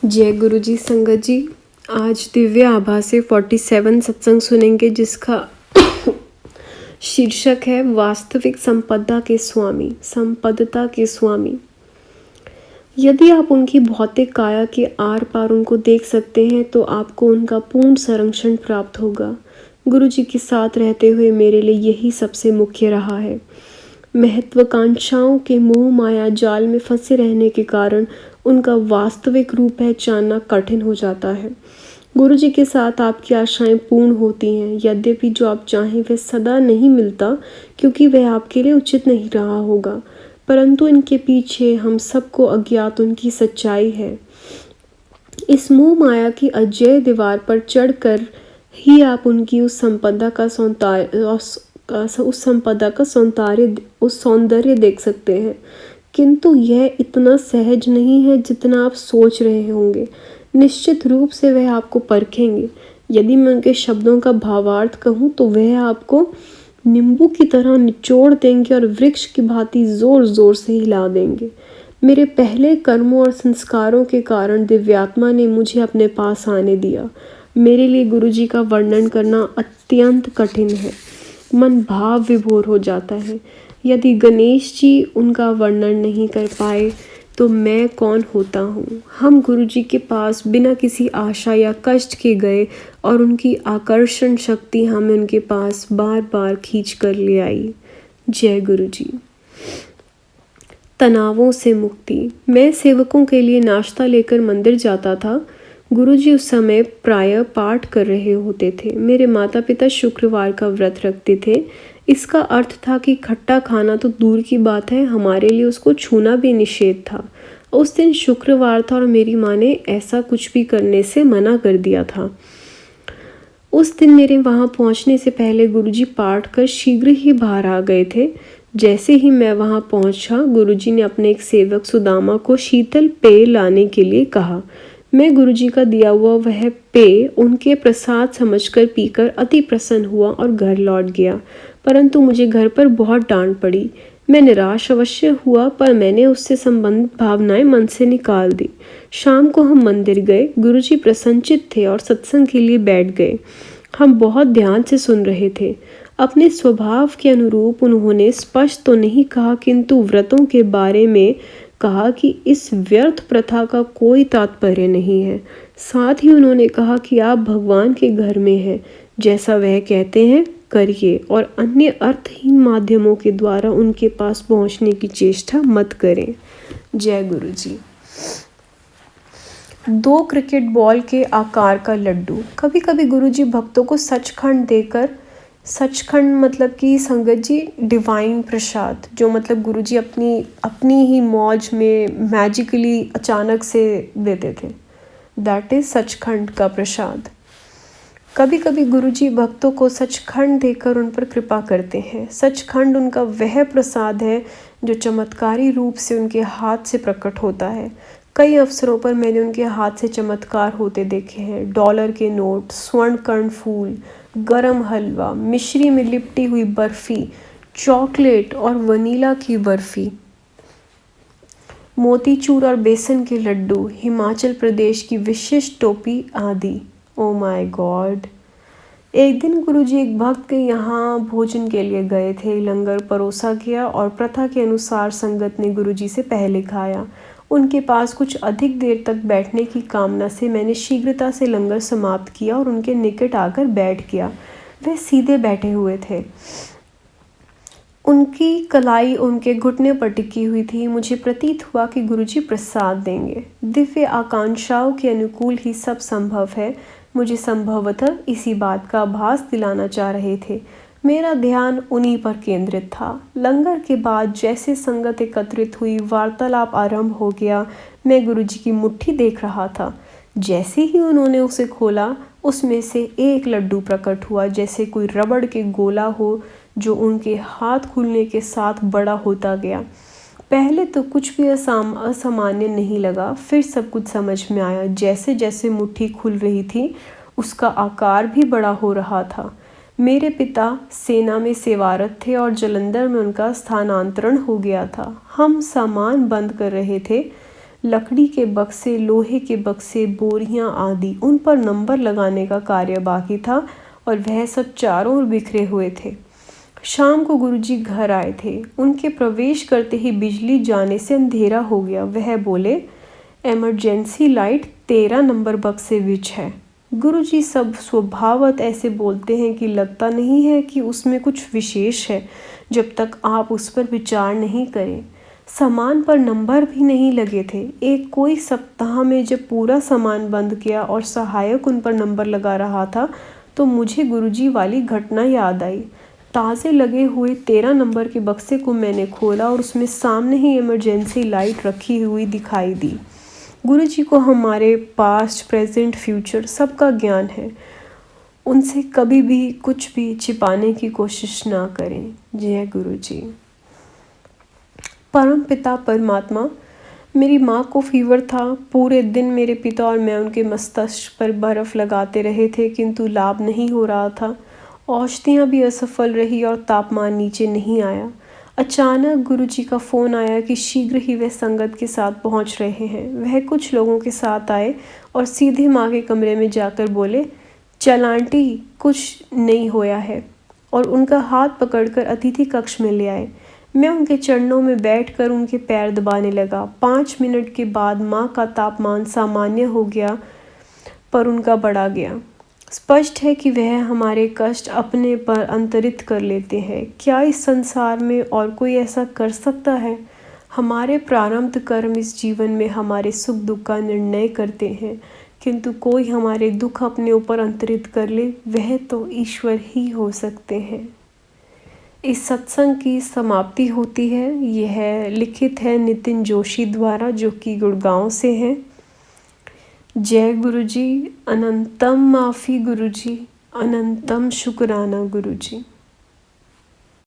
जय गुरु जी। संगत जी, आज दिव्य आभासे 47 सत्संग सुनेंगे जिसका शीर्षक है वास्तविक संपदा के स्वामी, संपदता के स्वामी। यदि आप उनकी भौतिक काया के आर पार उनको देख सकते हैं तो आपको उनका पूर्ण संरक्षण प्राप्त होगा। गुरु जी के साथ रहते हुए मेरे लिए यही सबसे मुख्य रहा है। महत्वाकांक्षाओं के मोह माया जाल में फंसे रहने के कारण उनका वास्तविक रूप पहचानना कठिन हो जाता है। गुरु जी के साथ आपकी आशाएं पूर्ण होती हैं, यद्यपि जो आप चाहें वह सदा नहीं मिलता, क्योंकि वह आपके लिए उचित नहीं रहा होगा। परंतु इनके पीछे हम सबको अज्ञात उनकी सच्चाई है। इस मोह माया की अजेय दीवार पर चढ़कर ही आप उनकी उस संपदा का सौंदर्य देख सकते हैं, किंतु यह इतना सहज नहीं है जितना आप सोच रहे होंगे। निश्चित रूप से वह आपको परखेंगे। यदि मैं उनके शब्दों का भावार्थ कहूँ तो वह आपको नींबू की तरह निचोड़ देंगे और वृक्ष की भांति जोर जोर से हिला देंगे। मेरे पहले कर्मों और संस्कारों के कारण दिव्यात्मा ने मुझे अपने पास आने दिया। मेरे लिए गुरु जी का वर्णन करना अत्यंत कठिन है। मन भाव विभोर हो जाता है। यदि गणेश जी उनका वर्णन नहीं कर पाए तो मैं कौन होता हूँ। हम गुरु जी के पास बिना किसी आशा या कष्ट के गए और उनकी आकर्षण शक्ति हमें उनके पास बार बार खींच कर ले आई। जय गुरु जी। तनावों से मुक्ति। मैं सेवकों के लिए नाश्ता लेकर मंदिर जाता था। गुरुजी उस समय प्रायः पाठ कर रहे होते थे। मेरे माता पिता शुक्रवार का व्रत रखते थे। इसका अर्थ था कि खट्टा खाना तो दूर की बात है, हमारे लिए उसको छूना भी निषेध था। उस दिन शुक्रवार था और मेरी माँ ने ऐसा कुछ भी करने से मना कर दिया था। उस दिन मेरे वहाँ पहुँचने से पहले गुरुजी पाठ कर शीघ्र ही बाहर आ गए थे। जैसे ही मैं वहाँ पहुँचा, गुरुजी ने अपने एक सेवक सुदामा को शीतल पेय लाने के लिए कहा। मैं गुरुजी का दिया हुआ वह पेय उनके प्रसाद समझकर पीकर अति प्रसन्न हुआ और घर लौट गया। परंतु मुझे घर पर बहुत डांट पड़ी। मैं निराश अवश्य हुआ, पर मैंने उससे संबंधित भावनाएं मन से निकाल दी। शाम को हम मंदिर गए। गुरुजी प्रसन्नचित्त थे और सत्संग के लिए बैठ गए। हम बहुत ध्यान से सुन रहे थे। अपने स्वभाव के अनुरूप उन्होंने स्पष्ट तो नहीं कहा, किंतु व्रतों के बारे में कहा कि इस व्यर्थ प्रथा का कोई तात्पर्य नहीं है। साथ ही उन्होंने कहा कि आप भगवान के घर में हैं, जैसा वह कहते हैं करिए और अन्य अर्थहीन माध्यमों के द्वारा उनके पास पहुंचने की चेष्टा मत करें। जय गुरु जी। 2 क्रिकेट बॉल के आकार का लड्डू। कभी कभी गुरुजी भक्तों को सचखंड देकर, सचखंड मतलब कि संगत जी डिवाइन प्रसाद, जो मतलब गुरुजी अपनी ही मौज में मैजिकली अचानक से देते थे, दैट इज सचखंड का प्रसाद। कभी कभी गुरुजी भक्तों को सचखंड देकर उन पर कृपा करते हैं। सचखंड उनका वह प्रसाद है जो चमत्कारी रूप से उनके हाथ से प्रकट होता है। कई अवसरों पर मैंने उनके हाथ से चमत्कार होते देखे हैं। डॉलर के नोट, स्वर्ण कर्ण फूल, गरम हलवा, मिश्री में लिपटी हुई बर्फी, चॉकलेट और वनीला की बर्फी, मोतीचूर और बेसन के लड्डू, हिमाचल प्रदेश की विशिष्ट टोपी आदि। Oh my God. एक दिन गुरुजी एक भक्त के यहाँ भोजन के लिए गए थे। लंगर परोसा गया और प्रथा के अनुसार संगत ने गुरुजी से पहले खाया। उनके पास कुछ अधिक देर तक बैठने की कामना से मैंने शीघ्रता से लंगर समाप्त किया और उनके निकट आकर बैठ गया। वह सीधे बैठे हुए थे। उनकी कलाई उनके घुटने पर टिकी हुई थी। मुझे प्रतीत हुआ कि गुरुजी प्रसाद देंगे। दिव्य आकांक्षाओं के अनुकूल ही सब संभव है। मुझे संभवतः इसी बात का आभास दिलाना चाह रहे थे। मेरा ध्यान उन्हीं पर केंद्रित था। लंगर के बाद जैसे संगत एकत्रित हुई, वार्तालाप आरंभ हो गया। मैं गुरुजी की मुट्ठी देख रहा था। जैसे ही उन्होंने उसे खोला, उसमें से एक लड्डू प्रकट हुआ, जैसे कोई रबड़ के गोला हो, जो उनके हाथ खुलने के साथ बड़ा होता गया। पहले तो कुछ भी असामान्य नहीं लगा, फिर सब कुछ समझ में आया। जैसे जैसे मुट्ठी खुल रही थी, उसका आकार भी बड़ा हो रहा था। मेरे पिता सेना में सेवारत थे और जालंधर में उनका स्थानांतरण हो गया था। हम सामान बंद कर रहे थे। लकड़ी के बक्से, लोहे के बक्से, बोरियां आदि, उन पर नंबर लगाने का कार्य बाकी था और वह सब चारों ओर बिखरे हुए थे। शाम को गुरुजी घर आए थे। उनके प्रवेश करते ही बिजली जाने से अंधेरा हो गया। वह बोले, इमरजेंसी लाइट 13 नंबर बक्से विच है। गुरुजी सब स्वभावत ऐसे बोलते हैं कि लगता नहीं है कि उसमें कुछ विशेष है जब तक आप उस पर विचार नहीं करें। सामान पर नंबर भी नहीं लगे थे। एक कोई सप्ताह में जब पूरा सामान बंद किया और सहायक उन पर नंबर लगा रहा था तो मुझे गुरुजी वाली घटना याद आई। ताज़े लगे हुए 13 नंबर के बक्से को मैंने खोला और उसमें सामने ही इमरजेंसी लाइट रखी हुई दिखाई दी। गुरुजी को हमारे पास्ट, प्रेजेंट, फ्यूचर सबका ज्ञान है। उनसे कभी भी कुछ भी छिपाने की कोशिश ना करें। जय गुरुजी। परम पिता परमात्मा, मेरी माँ को फीवर था। पूरे दिन मेरे पिता और मैं उनके मस्तिष्क पर बर्फ़ लगाते रहे थे किंतु लाभ नहीं हो रहा था। औषधियाँ भी असफल रही और तापमान नीचे नहीं आया। अचानक गुरुजी का फ़ोन आया कि शीघ्र ही वह संगत के साथ पहुंच रहे हैं। वह कुछ लोगों के साथ आए और सीधे माँ के कमरे में जाकर बोले, चल आंटी, कुछ नहीं होया है, और उनका हाथ पकड़कर अतिथि कक्ष में ले आए। मैं उनके चरणों में बैठकर उनके पैर दबाने लगा। 5 मिनट के बाद माँ का तापमान सामान्य हो गया पर उनका बढ़ा गया। स्पष्ट है कि वह हमारे कष्ट अपने पर अंतरित कर लेते हैं। क्या इस संसार में और कोई ऐसा कर सकता है? हमारे प्रारब्ध कर्म इस जीवन में हमारे सुख दुख का निर्णय करते हैं, किंतु कोई हमारे दुख अपने ऊपर अंतरित कर ले, वह तो ईश्वर ही हो सकते हैं। इस सत्संग की समाप्ति होती है। यह लिखित है नितिन जोशी द्वारा, जो कि गुड़गांव से हैं। जय गुरुजी। अनंतम माफ़ी गुरुजी, अनंतम शुक्राना गुरुजी।